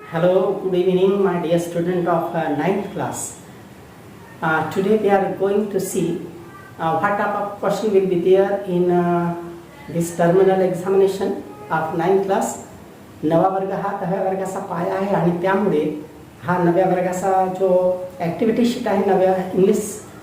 Hello, good evening, my dear student of ninth class. Today we are going to see what type of question will be there in this terminal examination of ninth class. नवा वर्ग हा 10व्या वर्गाचा पाया आहे आणि त्यामुळे हा नव्या वर्गाचा जो ॲक्टिव्हिटी शीट आहे नव्या इंग्लिश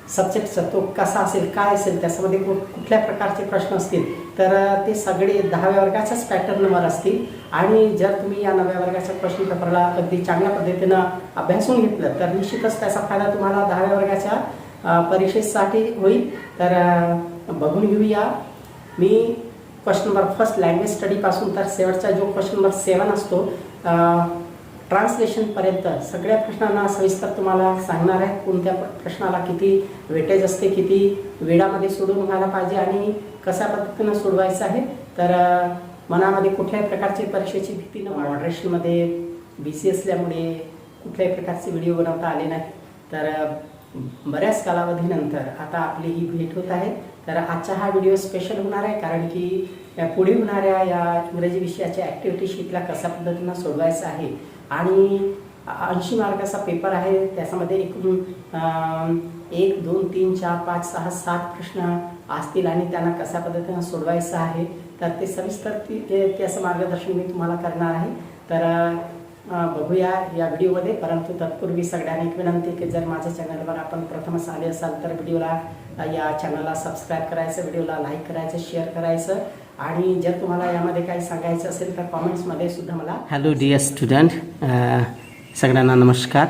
सब्जेक्टचा तो कसा असेल, काय असेल, त्याच्यामध्ये कुठल्या प्रकारचे प्रश्न असतील तर ते सगळे 10व्या वर्गाच्याच पॅटर्नवर असतील. आणि जर तुम्ही या नव्या वर्गाच्या क्वेश्चन पेपरला अगदी चांगल्या पद्धतीनं अभ्यासून घेतलं तर निश्चितच त्याचा फायदा तुम्हाला 10व्या वर्गाच्या परीक्षेसाठी होईल. तर बघून घेऊया. मी क्वेश्चन नंबर फर्स्ट लँग्वेज स्टडीपासून तर शेवटचा जो क्वेश्चन नंबर 7 असतो ट्रान्सलेशनपर्यंत सगळ्या प्रश्नांना सविस्तर तुम्हाला सांगणार आहे. कोणत्या प्रश्नाला किती वेटेज असते, किती वेळामध्ये सोडून व्हायला पाहिजे आणि कशा पद्धतीनं सोडवायचं आहे. तर मनामध्ये कुठल्याही प्रकारची परीक्षेची भीती न मॉडरेशनमध्ये BC असल्यामुळे कुठल्याही प्रकारचे व्हिडिओ बनवता आले नाही. तर बऱ्याच कालावधीनंतर आता आपली ही भेट होत आहे. तर आजचा हा व्हिडिओ स्पेशल होणार आहे कारण की पुढे होणाऱ्या या इंग्रजी विषयाच्या ॲक्टिव्हिटी शीटला कशा पद्धतीनं सोडवायचं आहे आणि 80 मार्काचा पेपर आहे. त्याच्यामध्ये एकूण 1, 2, 3, 4, 5, 6, 7 प्रश्न असतील आणि त्यांना कशा पद्धतीनं सोडवायचं आहे तर ते सविस्तर त्याचं मार्गदर्शन मी तुम्हाला करणार आहे. तर बघूया या व्हिडिओमध्ये. परंतु तत्पूर्वी सगळ्यांनी एक विनंती की जर माझ्या चॅनलवर आपण प्रथमच आले असाल तर व्हिडिओला या चॅनलला सबस्क्राईब करायचं, व्हिडिओला लाईक करायचं, शेअर करायचं आणि जर तुम्हाला यामध्ये काही सांगायचं असेल तर कॉमेंट्समध्ये सुद्धा मला. हॅलो डिअर स्टुडंट, सगळ्यांना नमस्कार.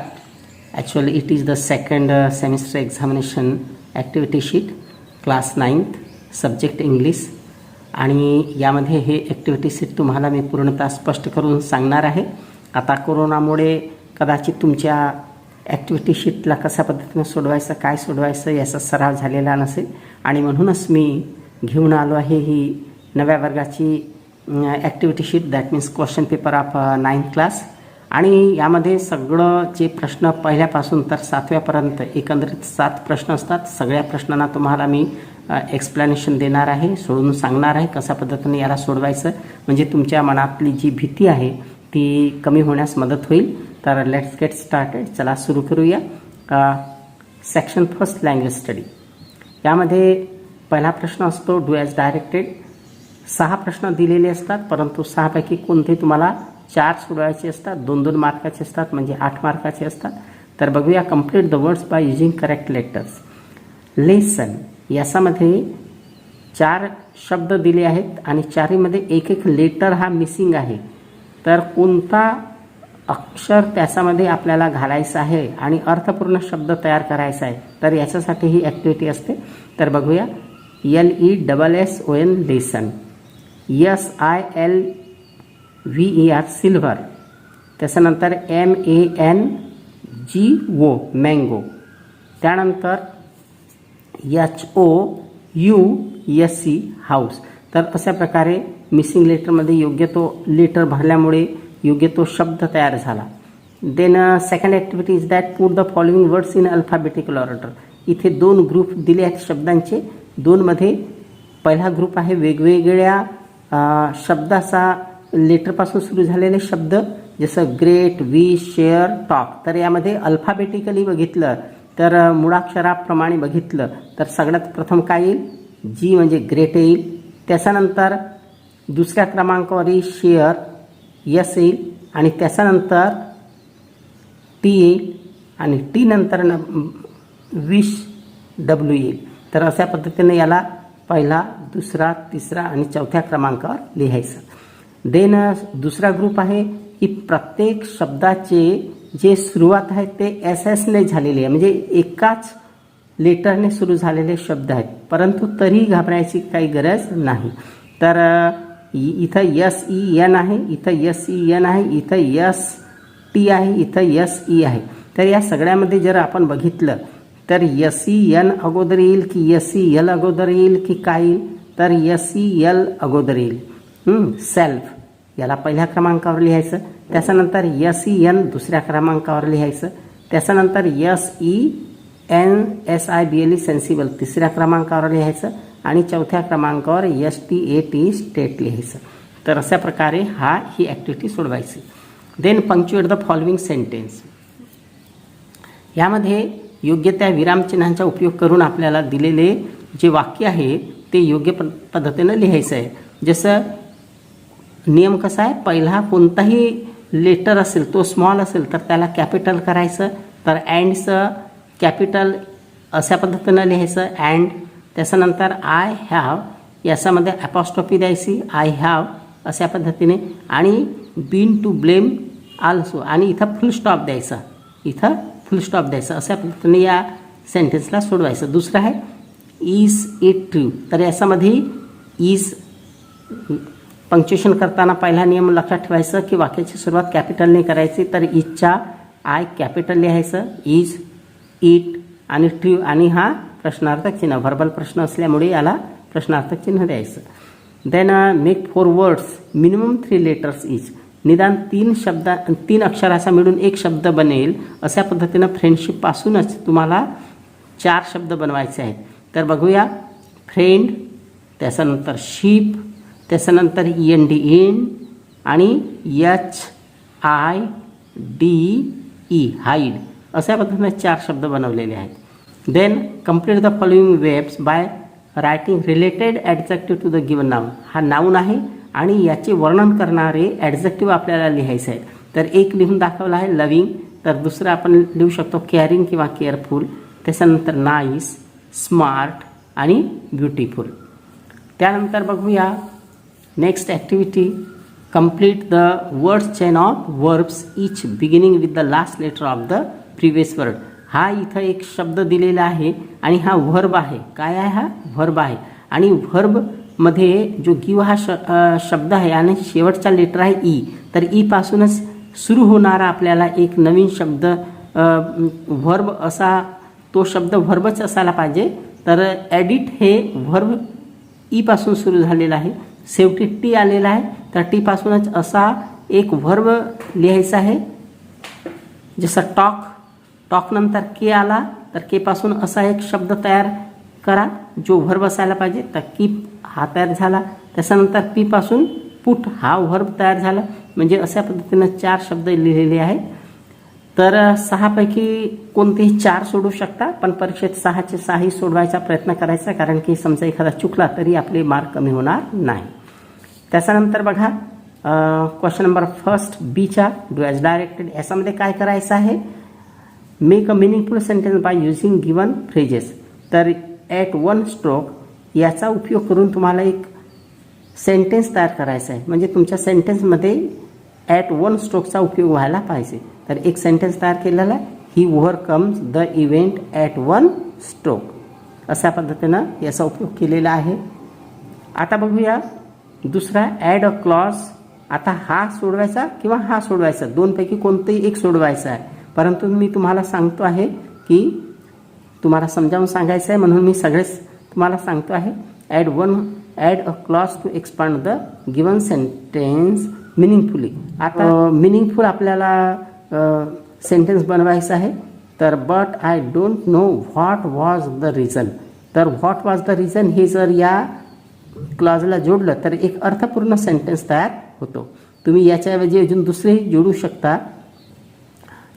Actually it is the second semester examination activity sheet class 9th subject English आणि यामध्ये हे ॲक्टिव्हिटी शीट तुम्हाला मी पूर्णतः स्पष्ट करून सांगणार आहे. आता कोरोनामुळे कदाचित तुमच्या ॲक्टिव्हिटी शीटला कशा पद्धतीनं सोडवायचं, काय सोडवायचं याचा सराव झालेला नसेल आणि म्हणूनच मी घेऊन आलो आहे ही नव्या वर्गाची activity sheet. That means question paper of 9th class. आणि यामध्ये सगळं जे प्रश्न पहिल्यापासून तर 7व्यापर्यंत एकंदरीत 7 प्रश्न असतात. सगळ्या प्रश्नांना तुम्हाला मी एक्सप्लेनेशन देणार आहे, सोडून सांगणार आहे कशा पद्धतीने याला सोडवायचं, म्हणजे तुमच्या मनातली जी भीती आहे ती कमी होण्यास मदत होईल. तर लेट्स गेट स्टार्टेड. चला सुरू करूया. Section first language study. यामध्ये पहिला प्रश्न असतो डू ॲज डायरेक्टेड. 6 प्रश्न दिलेले असतात परंतु 6 पैकी कोणते तुम्हाला 4 सोडवायचे असतात. 2-2 मार्काचे असतात, म्हणजे 8 मार्काचे असतात. तर बघूया. Complete the words by using correct letters. Lesson याच्यामध्ये 4 शब्द दिले आहेत आणि 4मध्ये एक लेटर हा मिसिंग आहे. तर कोणता अक्षर त्याच्यामध्ये आपल्याला घालायचं आहे आणि अर्थपूर्ण शब्द तयार करायचा आहे तर याच्यासाठी ही ॲक्टिव्हिटी असते. तर बघूया. LESSON lesson. SILVER silver. त्याच्यानंतर MANGO मँगो. त्यानंतर HOUSE हाऊस. तर अशा प्रकारे मिसिंग लेटरमध्ये योग्य तो लेटर भरल्यामुळे योग्य तो शब्द तयार झाला. Then second activity is that put the following words in alphabetical order. इथे 2 ग्रुप दिले आहेत शब्दांचे. 2मध्ये पहिला ग्रुप आहे वेगवेगळ्या शब्दाचा लेटरपासून सुरू झालेले शब्द, जसं ग्रेट, विश, शेअर, टॉक. तर यामध्ये अल्फाबेटिकली बघितलं तर मुळाक्षराप्रमाणे बघितलं तर सगळ्यात प्रथम काय येईल? G म्हणजे ग्रेट येईल. त्याच्यानंतर दुसऱ्या क्रमांकावर येईल शेअर, यस येईल आणि त्याच्यानंतर T येईल आणि T नंतर विश, W येईल. तर अशा पद्धतीने याला पहिला, दुसरा, तिसरा आणि 4थ्या क्रमांकावर लिहायचं. देन दुसरा ग्रुप आहे की प्रत्येक शब्दाचे जे सुरुवात आहे ते SS ने झालेली आहे, म्हणजे एकाच लेटरने सुरू झालेले शब्द आहेत, परंतु तरी घाबरायची काही गरज नाही. तर इथं SEN आहे, इथं SEN आहे, इथं ST आहे, इथं SE आहे. तर या सगळ्यामध्ये जर आपण बघितलं तर SEN अगोदर येईल की SEL अगोदर येईल की काय येईल? तर SEL अगोदर येईल. सेल्फ याला पहिल्या क्रमांकावर लिहायचं. त्याच्यानंतर SEN दुसऱ्या क्रमांकावर लिहायचं. त्याच्यानंतर SENSIBLE सेन्सिबल तिसऱ्या क्रमांकावर लिहायचं आणि 4थ्या क्रमांकावर STAT स्टेट लिहायचं. तर अशा प्रकारे ही ॲक्टिव्हिटी सोडवायची. Then punctuate the following sentence. यामध्ये योग्य त्या विरामचिन्हांचा उपयोग करून आपल्याला दिलेले जे वाक्य आहे ते योग्य पद्धतीनं लिहायचं आहे. जसं नियम कसा आहे, पहिला कोणताही लेटर असेल तो स्मॉल असेल तर त्याला कॅपिटल करायचं, तर अँडचं कॅपिटल अशा पद्धतीनं लिहायचं अँड. त्याच्यानंतर आय हॅव याच्यामध्ये ॲपॉस्ट्रॉफी द्यायची, आय हॅव अशा पद्धतीने, आणि बीन टू ब्लेम आल्सो, आणि इथं फुल स्टॉप द्यायचा, इथं फुल स्टॉप द्यायचं. अशा पद्धतीने या सेंटेन्सला सोडवायचं. दुसरं आहे इज इट ट्रू, तर याच्यामध्ये इज पंक्च्युएशन करताना पहिला नियम लक्षात ठेवायचं की वाक्याची सुरुवात कॅपिटलने करायची, तर इजच्या आय कॅपिटल लिहायचं, इज इट आणि ट्रू, आणि हा प्रश्नार्थक चिन्ह व्हर्बल प्रश्न असल्यामुळे याला प्रश्नार्थक चिन्ह द्यायचं. Then make 4 words minimum 3 letters each, निदान 3 अक्षराचा मिळून एक शब्द बनेल अशा पद्धतीनं फ्रेंडशिपपासूनच तुम्हाला 4 शब्द बनवायचे आहेत. तर बघूया, फ्रेंड, त्याच्यानंतर शीप, त्याच्यानंतर END इन, आणि HIDE हाईड, अशा पद्धतीने 4 शब्द बनवलेले आहेत. Then complete the following webs by writing related adjective to the given noun. हा नाऊन आहे आणि याचे वर्णन करणारे ॲडजेक्टिव्ह आपल्याला लिहायचे आहेत. तर एक लिहून दाखवला आहे लविंग, तर दुसरं आपण लिहू शकतो केअरिंग किंवा केअरफुल, त्याच्यानंतर नाईस, स्मार्ट आणि ब्युटिफुल. त्यानंतर बघूया next activity, complete the words chain of verbs each beginning with the last letter of the previous word. हा इथं एक शब्द दिलेला आहे आणि हा व्हर्ब आहे. काय आहे? हा व्हर्ब आहे. आणि व्हर्बमध्ये जो गिव हा शब्द आहे आणि शेवटचा लेटर आहे ई, तर ई पासूनच सुरू होणारा आपल्याला एक नवीन शब्द व्हर्ब असा, तो शब्द व्हर्बच असायला पाहिजे. तर ॲडिट हे व्हर्ब ई पासून सुरू झालेला आहे, शेवटी टी आलेला आहे, तर टी पासूनच असा एक व्हर्ब लिहायचा आहे. जसं टॉक, टॉक नंतर के आला तर के पासून असा एक शब्द तयार करा जो व्हर्ब असायला पाहिजे. तर कीप हा तयार झाला. त्याच्यानंतर पी पासून पुट हा व्हर्ब तयार झाला. म्हणजे अशा पद्धतीनं 4 शब्द लिहिलेले आहेत. तर 6 पैकी कोणतेही 4 सोडू शकता, पण परीक्षेत 6चे 6ही सोडवायचा प्रयत्न करायचा, कारण की समजा एखादा चुकला तरी आपले मार्क कमी होणार नाही. त्याच्यानंतर बघा क्वेश्चन नंबर फर्स्ट बीच्या डू ॲज डायरेक्टेड. याच्यामध्ये काय करायचं आहे, make a meaningful sentence by using given phrases. तर ॲट 1 स्ट्रोक याचा उपयोग करून तुम्हाला एक सेंटेन्स तयार करायचा आहे. म्हणजे तुमच्या सेंटेन्समध्ये ॲट 1 स्ट्रोकचा उपयोग व्हायला पाहिजे. तर एक सेंटेन्स तयार केलेला आहे, ही ओव्हरकम्स द इव्हेंट ॲट 1 स्ट्रोक. अशा पद्धतीनं याचा उपयोग केलेला आहे. आता बघूया दुसरा ॲड अ क्लॉज. आता हा सोडवायचा किंवा हा सोडवायचा, 2 पैकी कोणतंही एक सोडवायचं आहे. परंतु मी तुम्हाला सांगतो आहे की तुम्हाला समजावून सांगायचं आहे, म्हणून मी सगळेच तुम्हाला सांगतो आहे. Add a clause to expand the given sentence meaningfully. आता मिनिंगफुल आपल्याला सेंटेन्स बनवायचं आहे. तर but I don't know what was the reason. तर व्हॉट वॉज द रिझन हे जर या क्लॉजला जोडलं तर एक अर्थपूर्ण सेंटेन्स तयार होतो. तुम्ही याच्याऐवजी अजून दुसरे जोडू शकता.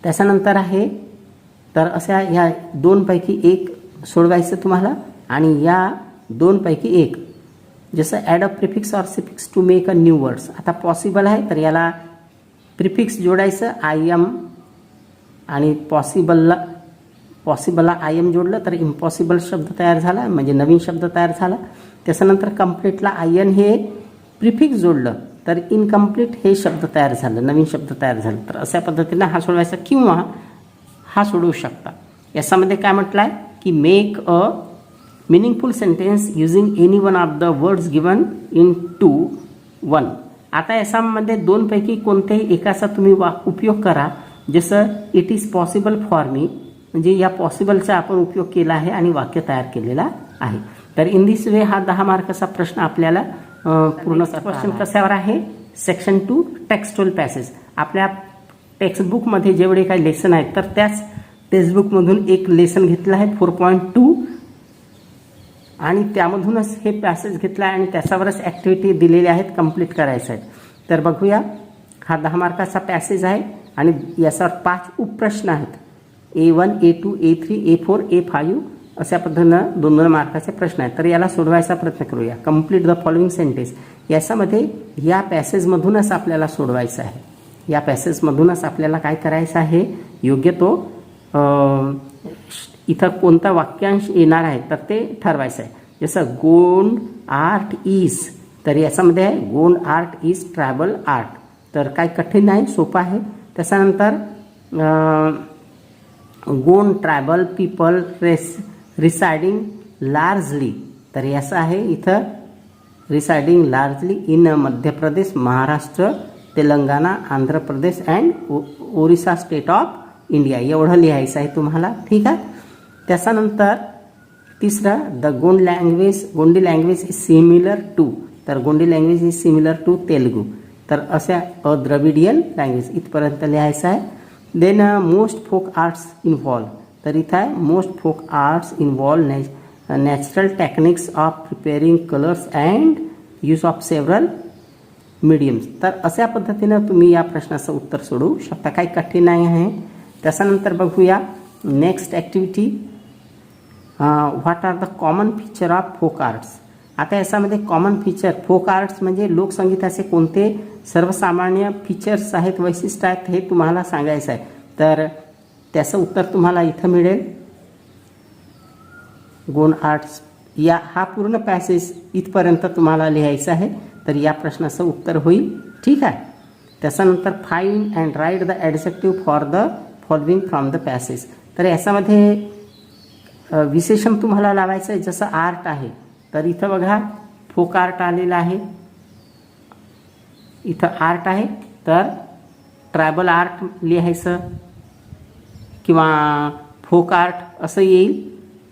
त्याच्यानंतर आहे, तर अशा ह्या 2 पैकी एक सोडवायचं तुम्हाला, आणि या 2 पैकी एक, जसं add a prefix or suffix to make a new words. आता पॉसिबल आहे तर याला प्रिफिक्स जोडायचं आय एम, आणि पॉसिबलला आय एम जोडलं तर इम्पॉसिबल शब्द तयार झाला, म्हणजे नवीन शब्द तयार झाला. त्याच्यानंतर कम्प्लीटला आय एन हे प्रिफिक्स जोडलं तर इनकम्प्लीट हे शब्द तयार झालं, नवीन शब्द तयार झालं. तर अशा पद्धतीनं हा सोडवायचा किंवा हा सोडवू शकता. याच्यामध्ये काय म्हटलं आहे की make a meaningful sentence using any one of the words given in 2-1. आता याच्यामध्ये 2 पैकी कोणत्याही एकाचा तुम्ही उपयोग करा. जसं it is possible for me, म्हणजे या पॉसिबलचा आपण उपयोग केला आहे आणि वाक्य तयार केलेला आहे. तर इन दिस वे हा 10 मार्काचा प्रश्न आपल्याला पूर्ण. क्वेश्चन कशावर आहे, सेक्शन 2 टेक्स्टुअल पॅसेज. आपल्या टेक्स्टबुकमध्ये जेवढे काही लेसन आहेत तर त्याच टेक्स्टबुकमधून एक लेसन घेतलं आहे 4.2, आणि त्यामधूनच हे पॅसेज घेतला आहे आणि त्याच्यावरच ॲक्टिव्हिटी दिलेल्या आहेत, कंप्लीट करायचं आहे. तर बघूया, हा 10 मार्काचा पॅसेज आहे आणि याच्यावर 5 उपप्रश्न आहेत. A1, A2, A3, A4, A5 अशा पद्धतीनं 2-2 मार्काचे प्रश्न आहेत. तर याला सोडवायचा प्रयत्न करूया. Complete the following sentence. याच्यामध्ये या पॅसेजमधूनच आपल्याला सोडवायचं आहे. या पॅसेजमधूनच आपल्याला काय करायचं आहे, योग्य तो इथं कोणता वाक्यांश येणार आहे तर ते ठरवायचं आहे. जसं गोंड आर्ट इज, तर याच्यामध्ये आहे Gond art is tribal art. तर काय कठीण नाही, सोपं आहे. त्याच्यानंतर Gond tribal people residing largely, तर याचं आहे इथं residing largely in Madhya Pradesh, Maharashtra, Telangana, Andhra Pradesh and Orissa state of India. एवढं लिहायचं आहे तुम्हाला. ठीक आहे. त्याच्यानंतर तिसरं the Gond Gondi language is similar to, तर Gondi language is similar to Telugu. तर अशा द्रविडियन लँग्वेज इथपर्यंत लिहायचं आहे. Then most folk arts involve, तर इथं आहे most folk arts involve natural techniques of preparing colours and use of several mediums. तर अशा पद्धतीनं तुम्ही या प्रश्नाचं उत्तर सोडवू शकता. काही कठीण नाही आहे. त्याच्यानंतर बघूया next activity. What are the common feature of folk arts. आता याच्यामध्ये कॉमन फीचर, फोक आर्ट्स म्हणजे लोकसंगीताचे कोणते सर्वसामान्य फीचर्स आहेत, वैशिष्ट्य आहेत, हे तुम्हाला सांगायचं आहे. तर त्याचं उत्तर तुम्हाला इथं मिळेल. गोंड आर्ट्स या हा पूर्ण पॅसेज इथपर्यंत तुम्हाला लिहायचं आहे. तर या प्रश्नाचं उत्तर होईल. ठीक आहे. त्याच्यानंतर find and write the adjective for the following from the passage. तर याच्यामध्ये विशेषण तुम्हाला लावायचं आहे. जसं आर्ट आहे तर इथं बघा फोक आर्ट आलेलं आहे. इथं आर्ट आहे तर ट्रायबल आर्ट लिहायचं किंवा फोक आर्ट असं येईल.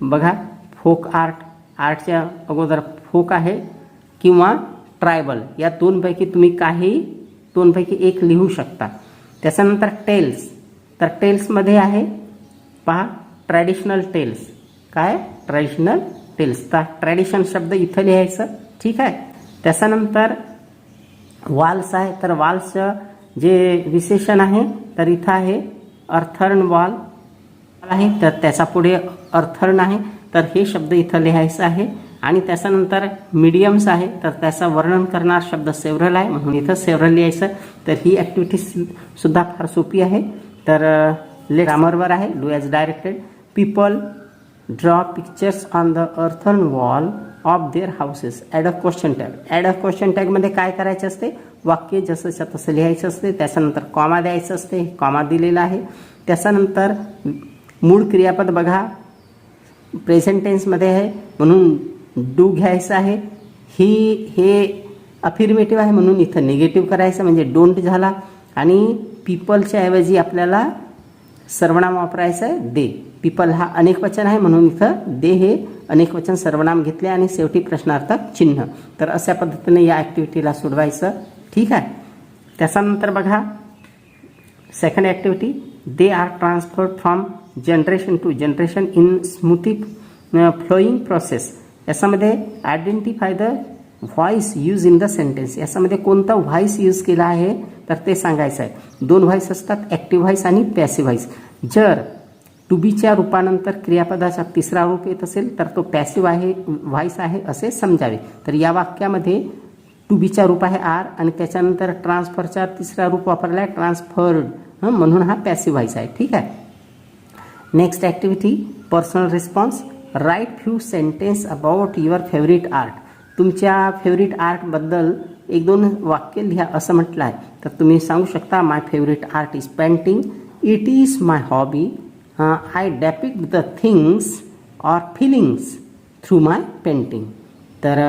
बघा फोक आर्ट, आर्टच्या अगोदर फोक आहे किंवा ट्रायबल, या दोनपैकी तुम्ही काही दोनपैकी एक लिहू शकता. त्याच्यानंतर टेल्स, तर टेल्समध्ये आहे पहा ट्रॅडिशनल टेल्स. काय ट्रॅडिशनल टेल्स, तर ट्रॅडिशन शब्द इथं लिहायचं. ठीक आहे. त्याच्यानंतर वॉल्स आहे तर वॉल्सचं जे विशेषण आहे तर इथं आहे अर्थर्न वॉल आहे, तर त्याचा पुढे अर्थर्न आहे, तर हे शब्द इथं लिहायचं आहे. आणि त्याच्यानंतर मीडियम्स आहे तर त्याचं वर्णन करणार शब्द सेव्हरल आहे म्हणून इथं सेव्हरल लिहायचं. तर ही ॲक्टिव्हिटी सुद्धा फार सोपी आहे. तर ग्रामरवर आहे. Do as directed. People draw pictures on the earthen wall of their houses. Add a question tag. Add a question टॅगमध्ये काय करायचं असते, वाक्य जसंच्या तसं लिहायचं असते. त्याच्यानंतर कॉमा द्यायचं असते, कॉमा दिलेला आहे. त्याच्यानंतर मूळ क्रियापद बघा प्रेझेंट टेन्समध्ये आहे म्हणून डू घ्यायचं आहे. हे अफिर्मेटिव्ह आहे म्हणून इथं निगेटिव्ह करायचं म्हणजे डोंट झाला. आणि पीपलच्या ऐवजी आपल्याला सर्वनाम वापरायचं आहे दे. पीपल हा अनेकवचन आहे म्हणून इथं दे हे अनेकवचन सर्वनाम घेतले आणि शेवटी प्रश्नार्थक चिन्ह. तर अशा पद्धतीने या ॲक्टिव्हिटीला सोडवायचं. ठीक आहे. त्याच्यानंतर बघा second activity. They are transferred from generation to generation in smoothly flowing process. याच्यामध्ये identify the voice use in the sentence. याच्यामध्ये कोणता व्हॉइस यूज केला आहे तर ते सांगायचं आहे. 2 व्हॉइस असतात, ॲक्टिव्ह व्हॉइस आणि पॅसिव्ह व्हॉइस. जर टू बीच्या रूपानंतर क्रियापदाचा तिसरा रूप येत असेल तर तो पॅसिव्ह आहे व्हॉइस आहे असे समजावे. तर या वाक्यामध्ये टू बीचा रूप आहे आर आणि त्याच्यानंतर ट्रान्सफरचा तिसरा रूप वापरला आहे ट्रान्सफर्ड, म्हणून हा पॅसिव्ह व्हॉइस आहे. ठीक आहे. Next activity personal response. Write few sentences about your favourite art. तुमच्या फेवरेट आर्टबद्दल 1-2 वाक्य लिहा असं म्हटलं आहे. तर तुम्ही सांगू शकता my favourite art is painting. It is my hobby. I depict the things or feelings through my painting. तर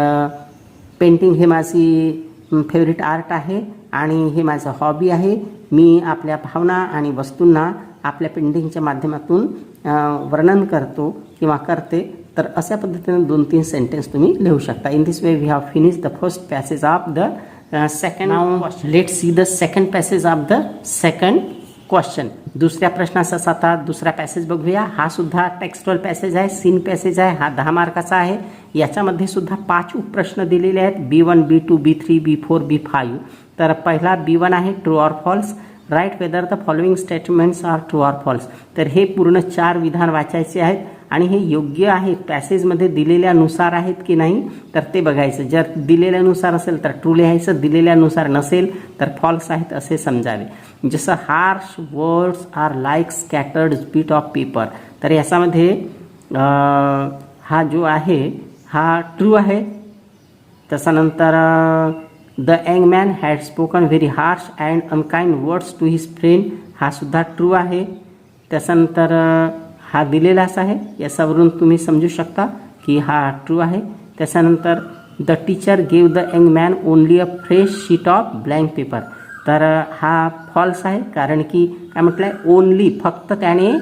पेंटिंग हे माझी फेवरेट आर्ट आहे आणि हे माझं हॉबी आहे. मी आपल्या भावना आणि वस्तूंना आपल्या पेंटिंगच्या माध्यमातून वर्णन करतो किंवा करते. तर अशा पद्धतीने 2-3 सेंटेन्स तुम्ही लिहू शकता. In this way we have finish the first passage of the second. Now let's see the second passage of the second question. दुसऱ्या प्रश्नाचा आता दुसरा पॅसेज बघूया. हा सुद्धा टेक्स्टुअल पॅसेज आहे, सीन पॅसेज आहे. हा 10 मार्काचा आहे. याच्यामध्ये सुद्धा 5 उपप्रश्न दिलेले आहेत, B1, B2, B3, B4, B5. तर पहिला B1 आहे true or false. Write whether the following statements are true or false. तर हे पूर्ण 4 विधान वाचायचे आहेत आणि हे योग्य आहे पॅसेजमध्ये दिलेल्यानुसार आहेत की नाही तर ते बघायचं. जर दिलेल्यानुसार असेल तर ट्रू लिहायचं, दिलेल्यानुसार नसेल तर फॉल्स आहेत असे समजावे. जसं harsh words are like scattered bits of paper. तर याच्यामध्ये हा जो आहे हा ट्रू आहे. त्याच्यानंतर the young man had spoken very harsh and unkind words to his friend. हा सुद्धा ट्रू आहे. त्याच्यानंतर हा दिलेलाच आहे, याच्यावरून तुम्ही समजू शकता की हा ट्रू आहे. त्याच्यानंतर the teacher gave the young man only a fresh sheet of blank paper. तर हा फॉल्स आहे, कारण की काय म्हटलं आहे, ओनली फक्त त्याने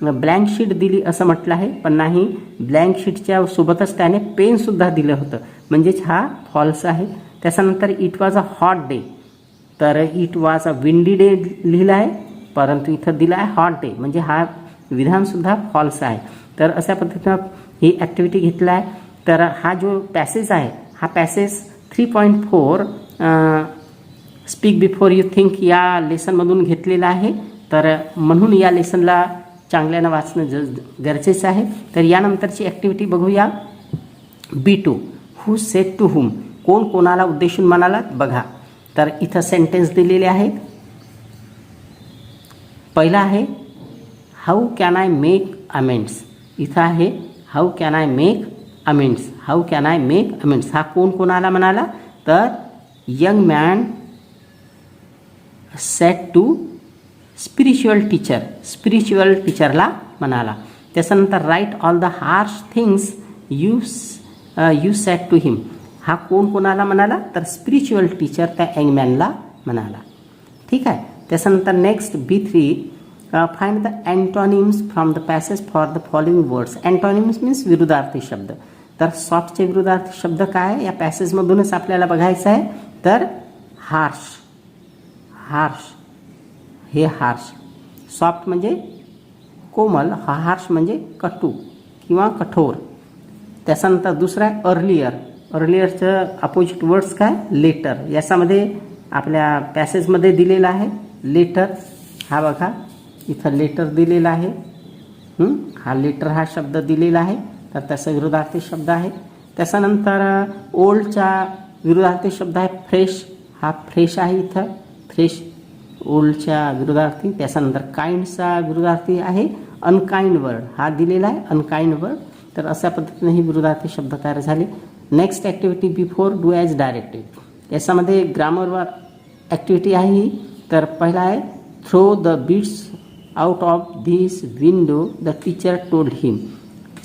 ब्लँक शीट दिली असं म्हटलं आहे, पण नाही, ब्लँक शीटच्या सोबतच त्याने पेनसुद्धा दिलं होतं, म्हणजेच हा फॉल्स आहे. त्याच्यानंतर it was a hot day. तर it was a windy day लिहिलं आहे, परंतु इथं दिलं आहे हॉट डे, म्हणजे हा विधानसुद्धा फॉल्स आहे. तर अशा पद्धतीनं ही ॲक्टिव्हिटी घेतला आहे. तर हा जो पॅसेज आहे हा passage 3.4 speak before you think या लेसनमधून घेतलेला आहे. तर म्हणून या लेसनला चांगल्यानं वाचणं गरजेचं आहे. तर यानंतरची ॲक्टिव्हिटी बघूया. B2 who said to whom. कोण कोणाला उद्देशून म्हणाला बघा. तर इथं सेंटेन्स दिलेले आहेत. पहिला आहे how can I make amends. इथं आहे how can I make amends. How can I make amends हा कोण कोणाला म्हणाला तर young man said to spiritual teacher. Spiritual टीचरला म्हणाला. त्याच्यानंतर write all the harsh things you said to him. हा कोण कोणाला म्हणाला तर स्पिरिच्युअल टीचर त्या यंग मॅनला म्हणाला. ठीक आहे. त्याच्यानंतर next B3 find the antonyms from the passage for the following words. Antonyms means विरुद्धार्थी शब्द. तर सॉफ्टचे विरुद्धार्थी शब्द काय या पॅसेजमधूनच आपल्याला बघायचं आहे. तर हार्श, हार्श हे हार्श. सॉफ्ट म्हणजे कोमल, हार्श म्हणजे कटू किंवा कठोर. त्याच्यानंतर दुसरा आहे अर्लियर. अर्लियरचं अपोजिट वर्ड्स काय लेटर. याच्यामध्ये आपल्या पॅसेजमध्ये दिलेला आहे लेटर. हा बघा इथं लेटर दिलेला आहे. हा लेटर हा शब्द दिलेला आहे, तर त्याचा विरुद्धार्थी शब्द आहे. त्याच्यानंतर ओल्डचा विरुद्धार्थी शब्द आहे फ्रेश. हा फ्रेश आहे इथं, फ्रेश ओल्डच्या विरुद्धार्थी. त्याच्यानंतर काइंडचा विरुद्धार्थी आहे अनकाइंड वर्ड. हा दिलेला आहे अनकाइंड वर्ड. तर अशा पद्धतीने ही विरुद्धार्थी शब्द तयार झाले. Next activity B4 do as directed. याच्यामध्ये ग्रामरवर ॲक्टिव्हिटी आहे ही. तर पहिला आहे throw the beats out of this window the teacher told him.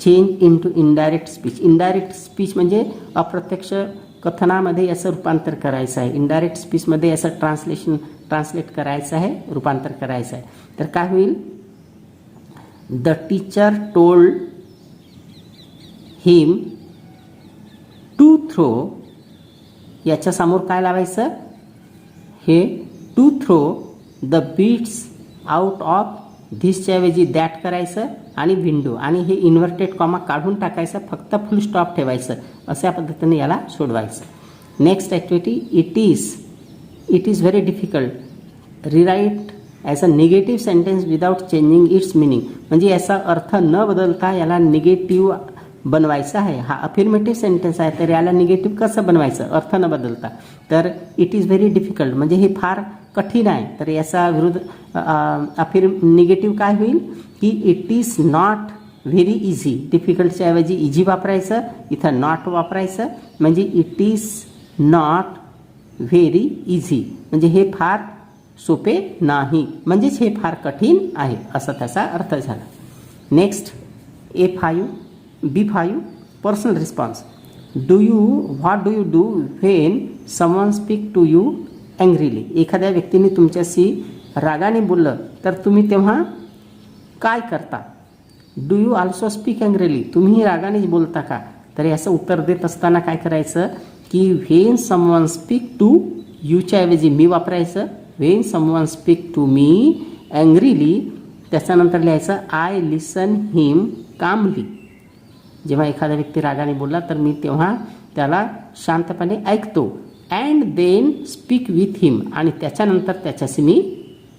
Change into indirect speech. Indirect speech म्हणजे अप्रत्यक्ष कथनामध्ये याचं रूपांतर करायचं आहे. इनडायरेक्ट स्पीचमध्ये याचं ट्रान्सलेट करायचं आहे, रूपांतर करायचं आहे. तर काय होईल the teacher told him to throw. याच्यासमोर काय लावायचं हे to throw the beats out of धिसच्या ऐवजी दॅट करायचं आणि विंडो आणि हे इन्व्हर्टेड कॉमा काढून टाकायचं, फक्त फुल स्टॉप ठेवायचं. अशा पद्धतीने याला सोडवायचं. Next activity it is very difficult rewrite as a negative sentence without changing its meaning. म्हणजे याचा अर्थ न बदलता याला निगेटिव्ह बनवायचं आहे. हा अफिर्मेटिव्ह सेंटेन्स आहे, तर याला निगेटिव्ह कसं बनवायचं अर्थ न बदलता. तर इट इज व्हेरी डिफिकल्ट म्हणजे हे फार कठीण आहे. तर याचा विरुद्ध निगेटिव्ह काय होईल की it is not very easy. डिफिकल्टच्या ऐवजी इझी वापरायचं, इथं नॉट वापरायचं. म्हणजे it is not very easy म्हणजे हे फार सोपे नाही, म्हणजेच हे फार कठीण आहे असा त्याचा अर्थ झाला. Next B5 personal response. What do you do when someone speak to you angrily. एखाद्या व्यक्तीने तुमच्याशी रागाने बोललं तर तुम्ही तेव्हा काय करता. Do you also speak angrily. तुम्ही रागानेच बोलता का. तर याचं उत्तर देत असताना काय करायचं की व्हेन समवन स्पीक टू यूच्या ऐवजी मी वापरायचं. When someone speak to me angrily. त्याच्यानंतर लिहायचं आय लिसन हिम कामली. जेव्हा एखादा व्यक्ती रागाने बोलला तर मी तेव्हा त्याला शांतपणे ऐकतो. अँड देन स्पीक विथ हिम, आणि त्याच्यानंतर त्याच्याशी मी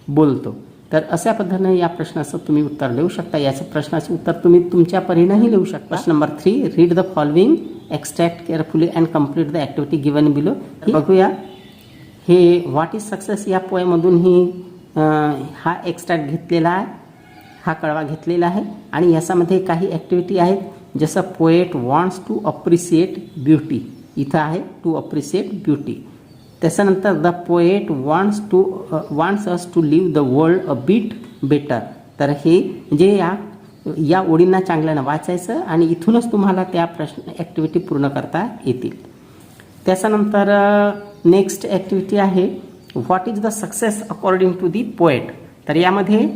बोलतो. तर अशा पद्धतीने या प्रश्नाचं तुम्ही उत्तर लिहू शकता. याच्या प्रश्नाचे उत्तर तुम्ही तुमच्या परीनेही लिहू शकता. प्रश्न number 3, read the following, extract carefully and complete the activity given below. बघूया हे व्हॉट इज सक्सेस या पोएममधून ही हा एक्स्ट्रॅक्ट घेतलेला आहे, हा कळवा घेतलेला आहे. आणि याच्यामध्ये काही ॲक्टिव्हिटी आहेत, जसं poet wants to appreciate beauty, इथं आहे टू अप्रिशिएट ब्युटी. त्याच्यानंतर the poet wants us to live the world a bit better. तर हे म्हणजे या ओळींना चांगल्यानं वाचायचं आणि इथूनच तुम्हाला त्या प्रश्न ॲक्टिव्हिटी पूर्ण करता येतील. त्याच्यानंतर नेक्स्ट ॲक्टिव्हिटी आहे what is the success according to the poet. तर यामध्ये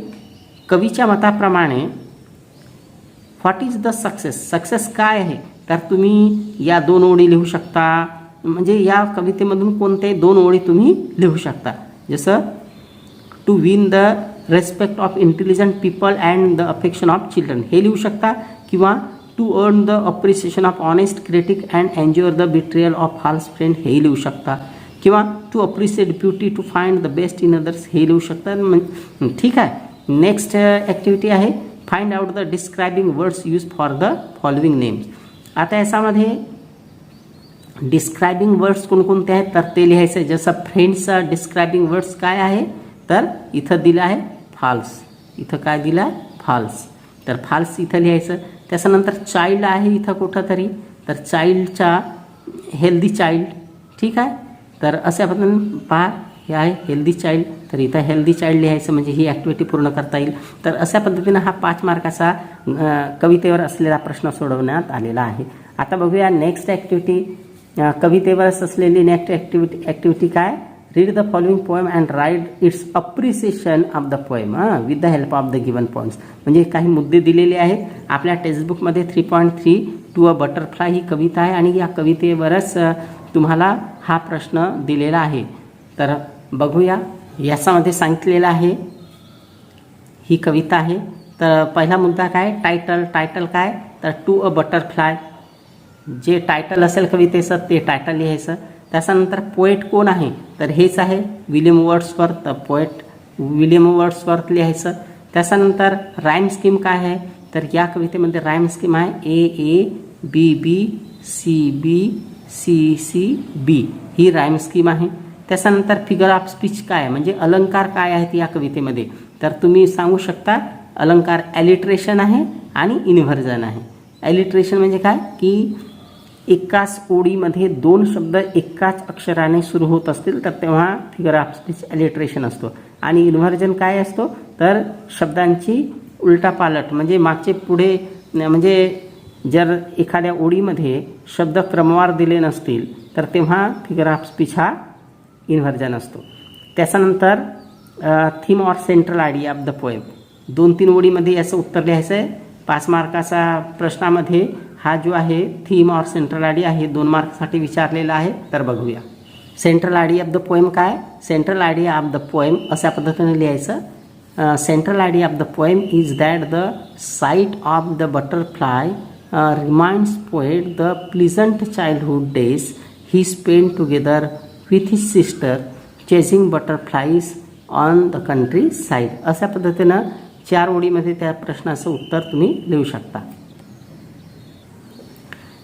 कवीच्या मताप्रमाणे व्हॉट इज द सक्सेस काय आहे. तर तुम्ही या 2 ओळी लिहू शकता, म्हणजे या कवितेमधून कोणते 2 ओळी तुम्ही लिहू शकता. जसं to win the respect of intelligent people and the affection of children हे लिहू शकता, किंवा to earn the appreciation of honest critic and enjoy the betrayal of false friend हे लिहू शकता, किंवा to appreciate beauty to find the best in others हे लिहू शकता. ठीक आहे. नेक्स्ट ॲक्टिव्हिटी आहे find out the describing words use for the following names. आता याच्यामध्ये डिस्क्रायबिंग वर्ड्स कोणकोणते आहेत तर ते लिहायचं. जसं फ्रेंड्सचा डिस्क्रायबिंग वर्ड्स काय आहे तर इथं दिलं आहे फॉल्स. इथं काय दिलं आहे फॉल्स, तर फॉल्स इथं लिहायचं. त्याच्यानंतर चाइल्ड आहे इथं कुठं तरी, तर चाइल्डचा हेल्दी चाइल्ड. ठीक आहे. तर अशा पद्धतीने पहा हे आहे हेल्दी चाइल्ड, तर इथं हेल्दी चाइल्ड लिहायचं म्हणजे ही ॲक्टिव्हिटी पूर्ण करता येईल. तर अशा पद्धतीनं हा 5 मार्काचा कवितेवर असलेला प्रश्न सोडवण्यात आलेला आहे. आता बघूया नेक्स्ट ॲक्टिव्हिटी. कवितेवरच असलेली नेक्स्ट ॲक्टिव्हिटी काय, read the following poem and write its appreciation of the poem with the help of the given points. म्हणजे काही मुद्दे दिलेले आहेत आपल्या टेक्स्टबुकमध्ये. 3.3 टू अ बटरफ्लाय ही कविता आहे आणि या कवितेवरच तुम्हाला हा प्रश्न दिलेला आहे. तर बघूया याच्यामध्ये सांगितलेलं आहे ही कविता आहे. तर पहिला मुद्दा काय, टायटल काय तर टू अ बटरफ्लाय. जे टायटल असेल कवितेचं ते टायटल लिहायचं. त्याच्यानंतर पोएट कोण आहे तर हेच आहे William Wordsworth. Poet William Wordsworth लिहायचं. त्याच्यानंतर राईम स्कीम काय आहे तर या कवितेमध्ये राईम स्कीम आहे A B B C B C C B he rhyme scheme आहे. त्याच्यानंतर फिगर ऑफ स्पीच काय म्हणजे अलंकार काय आहेत या कवितेमध्ये तर तुम्ही सांगू शकता अलंकार ॲलिट्रेशन आहे आणि इन्व्हर्जन आहे. ॲलिट्रेशन म्हणजे काय की एकाच ओळीमध्ये 2 शब्द एकाच अक्षराने सुरू होत असतील तर तेव्हा फिगर ऑफ स्पीच ॲलिट्रेशन असतो. आणि इन्व्हर्जन काय असतो तर शब्दांची उलटापालट म्हणजे मागचे पुढे, म्हणजे जर एखाद्या ओळीमध्ये शब्द क्रमवार दिले नसतील तर तेव्हा फिगर ऑफ स्पीच हा इन्व्हर्जन असतो. त्याच्यानंतर theme or central idea of the poem. 2-3 ओळीमध्ये याचं उत्तर लिहायचं आहे. 5 मार्काचा प्रश्नामध्ये हा जो आहे थीम ऑर सेंट्रल आयडिया हे 2 मार्कसाठी विचारलेला आहे. तर बघूया central idea of the poem काय, central idea of the poem अशा पद्धतीने लिहायचं. Central idea of the poem is that the sight of the butterfly reminds poet the pleasant childhood days he spend together with his sister chasing butterflies on the country side. अशा पद्धतीनं 4 ओळीमध्ये त्या प्रश्नाचं उत्तर तुम्ही लिहू शकता.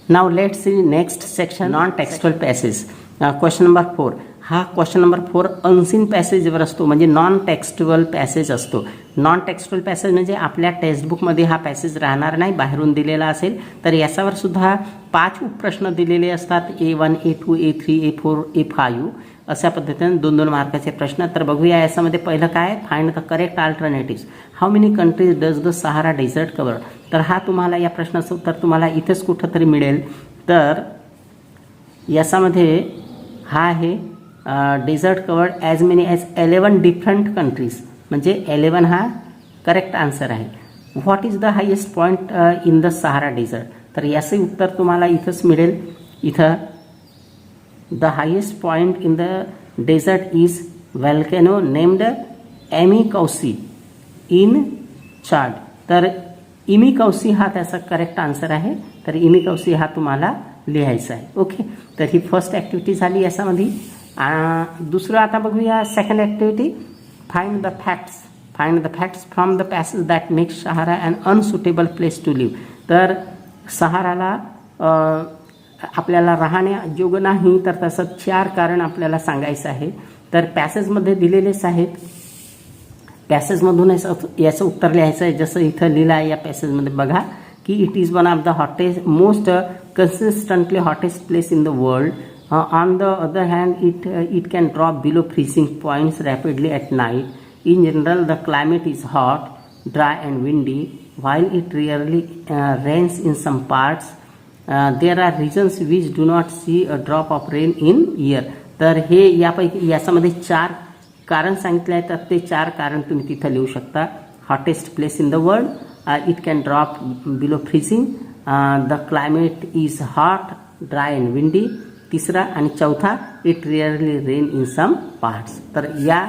Now let's see next section non textual passage. Question number 4 हा क्वेश्चन नंबर 4 अनसीन पॅसेजवर असतो म्हणजे नॉन टेक्स्टुअल पॅसेज असतो. नॉन टेक्स्टुअल पॅसेज म्हणजे आपल्या टेक्स्टबुकमध्ये हा पॅसेज राहणार नाही, बाहेरून दिलेला असेल. तर याच्यावर सुद्धा 5 उपप्रश्न दिलेले असतात. A1 A2 A3 A4 A5 अशा पद्धतीने 2-2 मार्काचे प्रश्न. तर बघूया याच्यामध्ये पहिलं काय, find the correct alternatives. How many countries does the Sahara desert cover. तर हा तुम्हाला या प्रश्नाचं उत्तर तुम्हाला इथेच कुठंतरी मिळेल. तर याच्यामध्ये हा आहे desert covered as many as 11 different countries म्हणजे 11 हा करेक्ट आन्सर आहे. What is the highest point in the Sahara desert. तर याचे उत्तर तुम्हाला इथंच मिळेल. इथं the highest point in the desert is volcano named Emi Koussi. In charge. तर इमिकौसी हा त्याचा करेक्ट आन्सर आहे. तर इमिकौसी हा तुम्हाला लिहायचा आहे. ओके, तर ही फर्स्ट ॲक्टिव्हिटी झाली याच्यामध्ये. दुसरं आता बघूया second activity, find the facts. Find the facts from the passage that makes Sahara an unsuitable place to live. तर सहाराला आपल्याला राहण्यायोग्य नाही, तर तसं 4 कारण आपल्याला सांगायचं आहे. तर पॅसेजमध्ये दिलेलेच आहेत. पॅसेजमधून याचं उत्तर लिहायचं आहे. जसं इथं लिहिलं आहे या पॅसेजमध्ये बघा की it is one of the hottest most consistently hottest place in the world. On the other hand it can drop below freezing points rapidly at night. In general, the climate is hot, dry and windy. While it rarely rains in some parts, there are regions which do not see a drop of rain in year. तर हे यापैकी याच्यामध्ये 4 कारण सांगितले आहेत. तर ते 4 कारण तुम्ही तिथं लिहू शकता. Hottest place in the world, it can drop below freezing, the climate is hot, dry and windy. तिसरा आणि चौथा, it rarely rain in some parts. तर या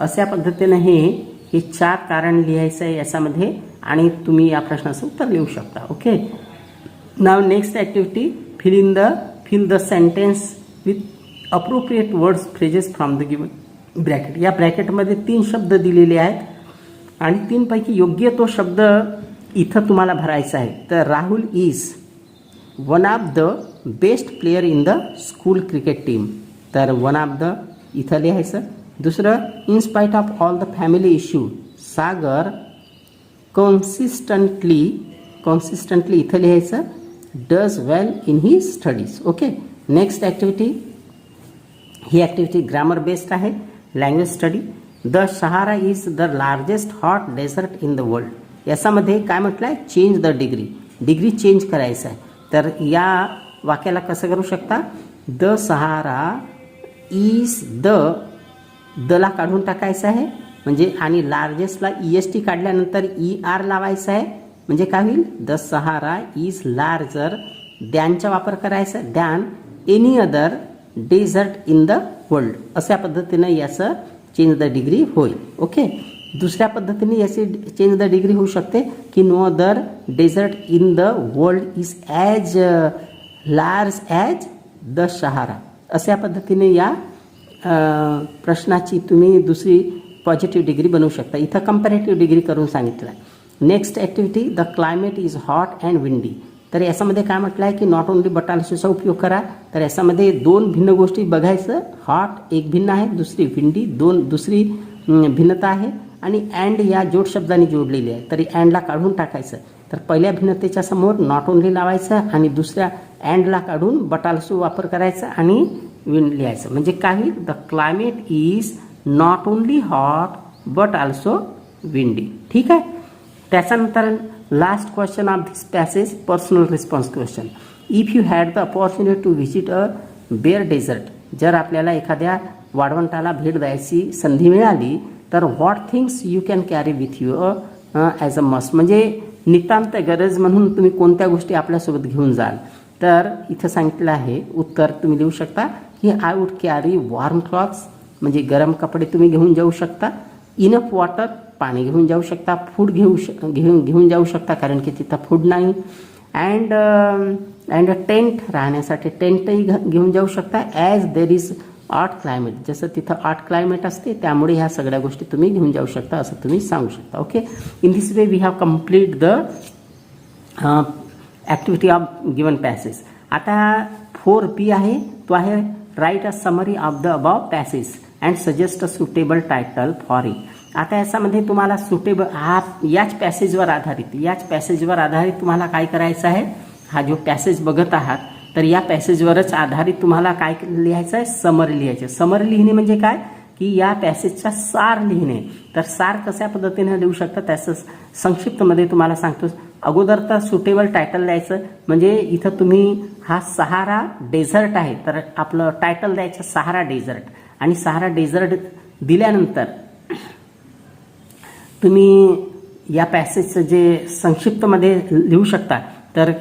अशा पद्धतीने हे 4 कारण लिहायचं आहे याच्यामध्ये आणि तुम्ही या प्रश्नाचं उत्तर लिहू शकता. ओके, नाव next activity, fill the sentence with appropriate words phrases from the given bracket. या ब्रॅकेटमध्ये 3 शब्द दिलेले आहेत आणि 3 पैकी योग्य तो शब्द इथं तुम्हाला भरायचा आहे. तर Rahul is one of the best player in the school cricket team. तर वन ऑफ द इथं लिहायचं. दुसरं, in spite of all the family issue Sagar consistently इथं लिहायचं does well in he studies. Okay, next activity, ही ॲक्टिव्हिटी ग्रामर बेस्ड आहे, language study. The Sahara is the largest hot desert in the world. याच्यामध्ये काय म्हटलं आहे, change the degree change करायचं आहे. तर या वाक्याला कसं करू शकता, द सहारा इज दला काढून टाकायचं आहे म्हणजे आणि लार्जेस्टला EST काढल्यानंतर ER लावायचं आहे म्हणजे काय होईल, द सहारा इज लार्जर दॅनचा वापर करायचा, than any other desert in the world. अशा पद्धतीने याचं चेंज द डिग्री होईल. ओके, दुसऱ्या पद्धतीने याची चेंज द डिग्री होऊ शकते की no other desert in the world is as large as the Sahara. अशा पद्धतीने या प्रश्नाची तुम्ही दुसरी पॉझिटिव्ह डिग्री बनवू शकता. इथं कंपॅरेटिव्ह डिग्री करून सांगितलं आहे. Next activity, the climate is hot and windy. तर याच्यामध्ये काय म्हटलं आहे की नॉट ओनली बट ऑल्सोचा उपयोग करा. तर याच्यामध्ये 2 भिन्न गोष्टी बघायचं. हॉट एक भिन्न आहे, दुसरी विंडी दुसरी भिन्नता आहे आणि अँड या जोड शब्दाने जोडलेली आहे. तरी अँडला काढून टाकायचं. तर पहिल्या भिन्नतेच्या समोर नॉट ओनली लावायचं आणि दुसऱ्या अँडला काढून बट ऑल्सो वापर करायचा आणि विंड लिहायचं म्हणजे काही, the climate is not only hot but also windy. ठीक आहे. त्याच्यानंतर last question of this passage, personal response question. If you had the opportunity to visit a bare desert. जर आपल्याला एखाद्या वाळवंटाला भेट द्यायची संधी मिळाली तर what things you can carry with you as a must. म्हणजे नितांत गरज म्हणून तुम्ही कोणत्या गोष्टी आपल्यासोबत घेऊन जाल. तर इथं सांगितलं आहे उत्तर तुम्ही लिहू शकता की I would carry warm clothes म्हणजे गरम कपडे तुम्ही घेऊन जाऊ शकता. इनफ वॉटर पाणी घेऊन जाऊ शकता. फूड घेऊन जाऊ शकता कारण की तिथं फूड नाही. अँड टेंट राहण्यासाठी टेंटही घेऊन जाऊ शकता. As there is hot climate जसं तिथं हॉट क्लायमेट असते त्यामुळे ह्या सगळ्या गोष्टी तुम्ही घेऊन जाऊ शकता असं तुम्ही सांगू शकता. Okay, in this way we have complete the activity of given passage. आता 4B आहे तो आहे write a summary of the above passage and suggest a suitable title for it. आता याच्यामध्ये तुम्हाला सुटेबल याच पॅसेजवर आधारित तुम्हाला काय करायचं आहे, हा जो पॅसेज बघत आहात तर या पॅसेजवरच आधारित तुम्हाला काय लिहायचं आहे, समरी लिहायचं. समरी लिहिणे म्हणजे काय की या पॅसेजचा सार लिहिणे. तर सार कशा पद्धतीने लिहू शकता त्याचं संक्षिप्तमध्ये तुम्हाला सांगतो. अगोदर तर सुटेबल टायटल द्यायचं म्हणजे इथं तुम्ही हा सहारा डेझर्ट आहे तर आपलं टायटल द्यायचं सहारा डेझर्ट. आणि सहारा डेझर्ट दिल्यानंतर तुम्ही या पॅसेजचं जे संक्षिप्तमध्ये लिहू शकता तर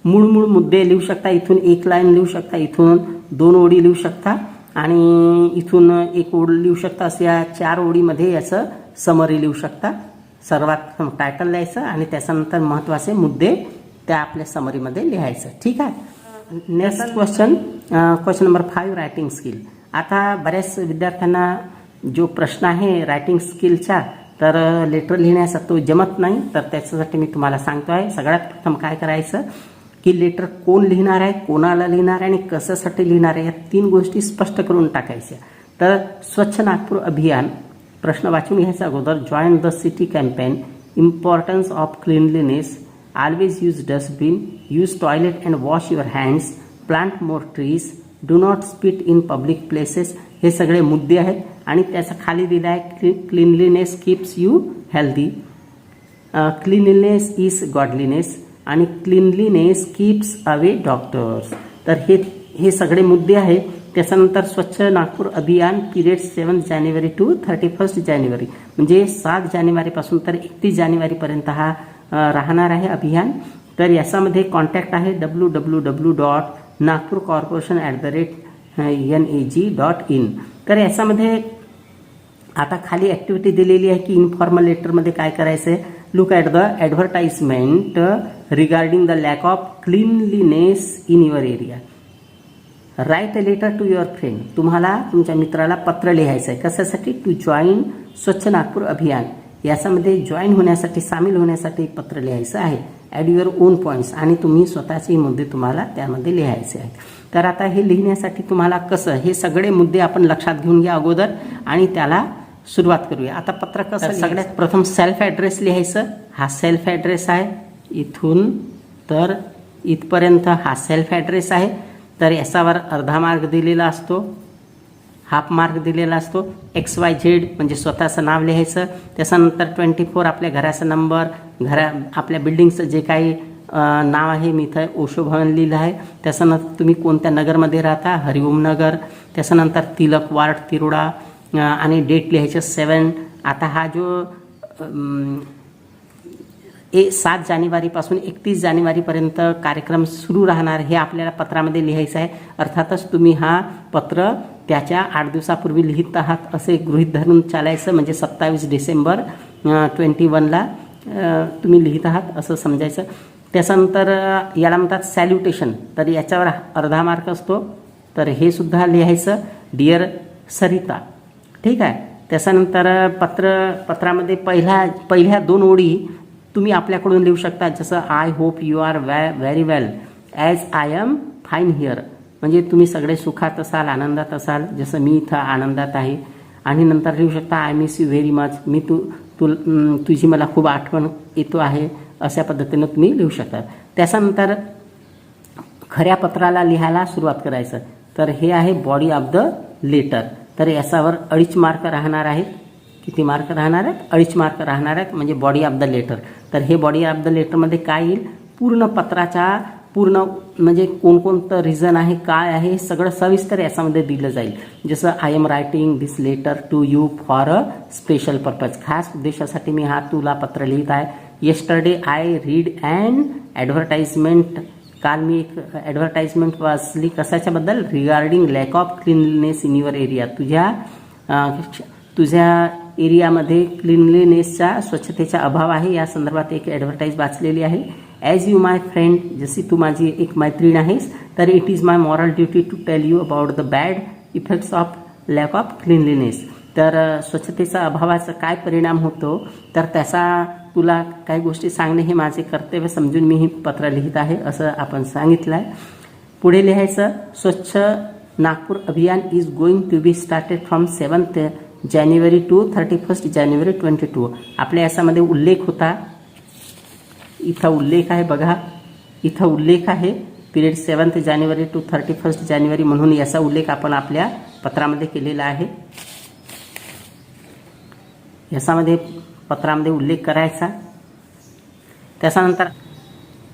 मूळ मुद्दे लिहू शकता. इथून 1 लाईन लिहू शकता, इथून 2 ओळी लिहू शकता आणि इथून 1 ओळ लिहू शकता. अशा या 4 ओळीमध्ये याचं समरी लिहू शकता. सर्वात टायटल लिहायचं आणि त्याच्यानंतर महत्त्वाचे मुद्दे त्या आपल्या समरीमध्ये लिहायचं. ठीक आहे. Next question number 5 writing skill. आता बऱ्याच विद्यार्थ्यांना जो प्रश्न आहे रायटिंग स्किलचा, तर लेटर लिहिण्याचा तो जमत नाही, तर त्याच्यासाठी मी तुम्हाला सांगतो आहे. सगळ्यात प्रथम काय करायचं की लेटर कोण लिहिणार आहे, कोणाला लिहिणार आहे आणि कशासाठी लिहिणार आहे, या 3 गोष्टी स्पष्ट करून टाकायच्या. तर स्वच्छ नागपूर अभियान प्रश्न वाचून घ्यायचा अगोदर. Join the city campaign, importance of cleanliness, always use dustbin, use toilet and wash your hands, plant more trees, do not spit in public places. हे सगळे मुद्दे आहेत आणि त्याचा खाली दिला आहे cleanliness keeps you healthy, cleanliness is godliness आणि क्लीनलीनेस कीप्स अवे डॉक्टर्स. तर हे सगळे मुद्दे आहेत. त्याच्यानंतर स्वच्छ नागपूर अभियान पिरियड 7 जानेवारी टू 31 जानेवारी, म्हणजे 7 जानेवारीपासून तर 31 जानेवारीपर्यंत हा राहणार आहे अभियान. तर याच्यामध्ये कॉन्टॅक्ट आहे www.nagpurcorporation@nag.in. तर याच्यामध्ये आता खाली ॲक्टिव्हिटी दिलेली आहे की इन्फॉर्मल लेटरमध्ये काय करायचं आहे. Look at the advertisement regarding the lack of cleanliness in your area. Write a letter to your friend. तुम्हाला तुमच्या मित्राला पत्र लिहायचं आहे. कशासाठी? टू जॉईन स्वच्छ नागपूर अभियान. याच्यामध्ये जॉईन होण्यासाठी, सामील होण्यासाठी पत्र लिहायचं आहे. ॲड युअर ओन पॉईंट्स आणि तुम्ही स्वतःचे मुद्दे तुम्हाला त्यामध्ये लिहायचे आहेत. तर आता हे लिहिण्यासाठी तुम्हाला कसं, हे सगळे मुद्दे आपण लक्षात घेऊन घ्या अगोदर आणि त्याला सुरुवात करूया. आता पत्र कसं, सगळ्यात प्रथम सेल्फ ॲड्रेस लिहायचं. हा सेल्फ ॲड्रेस आहे. इथून तर इथपर्यंत हा सेल्फ ॲड्रेस आहे. तर याच्यावर अर्धा मार्क दिलेला असतो, हाफ मार्क दिलेला असतो. XYZ म्हणजे स्वतःचं नाव लिहायचं. त्याच्यानंतर 24 आपल्या घराचा नंबर, आपल्या बिल्डिंगचं जे काही नाव आहे, मी इथं ओशो भवन लिहिलं आहे. त्याच्यानंतर तुम्ही कोणत्या नगरमध्ये राहता, हरिओम नगर. त्याच्यानंतर तिलक वार्ड तिरोडा आणि डेट लिहायचं 7. आता हा जो 7 जानेवारीपासून 31 जानेवारीपर्यंत कार्यक्रम सुरू राहणार, हे आपल्याला पत्रामध्ये लिहायचं आहे. अर्थातच तुम्ही हा पत्र त्याच्या 8 दिवसापूर्वी लिहित आहात असे गृहीत धरून चालायचं. म्हणजे 27 डिसेंबर 21ला तुम्ही लिहित आहात असं समजायचं. त्याच्यानंतर याला म्हणतात सॅल्युटेशन. तर याच्यावर अर्धा मार्क असतो. तर हे सुद्धा लिहायचं, डिअर सरिता. ठीक आहे. त्याच्यानंतर पत्रामध्ये पहिल्या 2 ओळी तुम्ही आपल्याकडून लिहू शकता. जसं I hope you are very well as I am fine here. म्हणजे तुम्ही सगळे सुखात असाल, आनंदात असाल, जसं मी इथं आनंदात आहे. आणि नंतर लिहू शकता I miss you very much. मी तुझी मला खूप आठवण येतो आहे. अशा पद्धतीनं तुम्ही लिहू शकता. त्याच्यानंतर खऱ्या पत्राला लिहायला सुरुवात करायचं. तर हे आहे बॉडी ऑफ द लेटर. तर याच्यावर 2.5 मार्क राहणार आहेत. किती मार्क राहणार आहेत? 2.5 मार्क राहणार आहेत, म्हणजे बॉडी ऑफ द लेटर. तर हे बॉडी ऑफ द लेटरमध्ये काय येईल, पूर्ण पत्राच्या म्हणजे कोणकोणतं रिझन आहे, काय आहे, हे सगळं सविस्तर याच्यामध्ये दिलं जाईल. जसं I am writing this letter to you for a special purpose. खास उद्देशासाठी मी तुला पत्र लिहित आहे. Yesterday I read and advertisement. काल मी एक ॲडव्हर्टाइजमेंट वाचली. कशाच्याबद्दल? Regarding lack of cleanliness in your area. तुझ्या एरियामध्ये क्लीनलीनेसचा, स्वच्छतेचा अभाव आहे, या संदर्भात एक ॲडव्हर्टाईज वाचलेली आहे. ॲज यू माय फ्रेंड, जशी तू माझी एक मैत्रीण आहेस, तर it is my moral duty to tell you about the bad effects of lack of cleanliness. तर स्वच्छतेचा अभावाचा काय परिणाम होतो, तर त्याचा तुला काही गोष्टी सांगणे हे माझे कर्तव्य समजून मी हे पत्र लिहित आहे, असं आपण सांगितलं आहे. पुढे लिहायचं, Swachh Nagpur Abhiyan is going to be started from 7 जानेवारी टू 31 जानेवारी 22. आपल्या याच्यामध्ये उल्लेख होता. इथं उल्लेख आहे बघा. इथं उल्लेख आहे पिरियड 7 जानेवारी टू 31 जानेवारी म्हणून याचा उल्लेख आपण आपल्या पत्रामध्ये केलेला आहे. याच्यामध्ये पत्रामध्ये उल्लेख करायचा. त्याच्यानंतर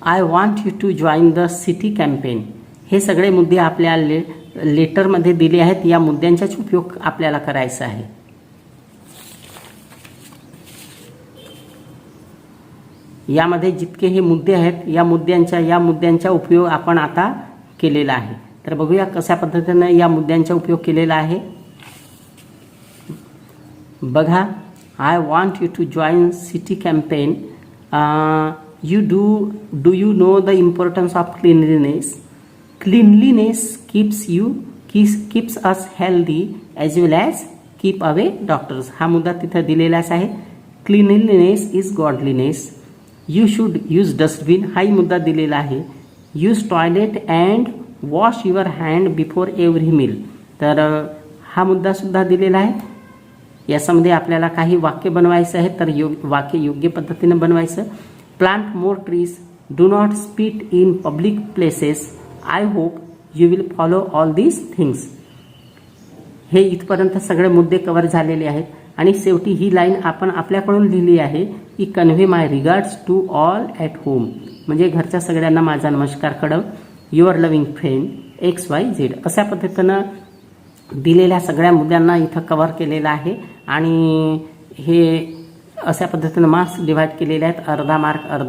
I want you to join the city campaign. हे सगळे मुद्दे आपल्या लेटरमध्ये दिले आहेत. या मुद्द्यांचाच उपयोग आपल्याला करायचा आहे. यामध्ये जितके हे मुद्दे आहेत, या मुद्द्यांचा उपयोग आपण आता केलेला आहे. तर बघूया कशा पद्धतीने या मुद्द्यांचा उपयोग केलेला आहे. बघा, I want you to join city campaign. Do you know the importance of cleanliness? Cleanliness keeps us healthy as well as keep away doctors. हा मुद्दा तिथं दिलेलाच आहे. Cleanliness is godliness. You should use dustbin. हाही मुद्दा दिलेला आहे. Use toilet and wash your hand before every meal. तर हा मुद्दा सुद्धा दिलेला आहे. याच्यामध्ये आपल्याला काही वाक्य बनवायचं आहे, तर वाक्य योग्य पद्धतीने बनवायचं. Plant more trees, do not spit in public places. I hope you will follow all these things. हे इथपर्यंत सगळे मुद्दे कव्हर झालेले आहेत. आणि शेवटी ही लाईन आपण आपल्याकडून लिहिली आहे की convey my regards to all at home, म्हणजे घरच्या सगळ्यांना माझा नमस्कार कळव. Your loving friend XYZ. अशा पद्धतीनं दिलेल्या सगळ्या मुद्द्यांना इथं कव्हर केलेलं आहे. आणि हे अशा पद्धतीनं मार्क्स डिवाइड केलेले आहेत. अर्धा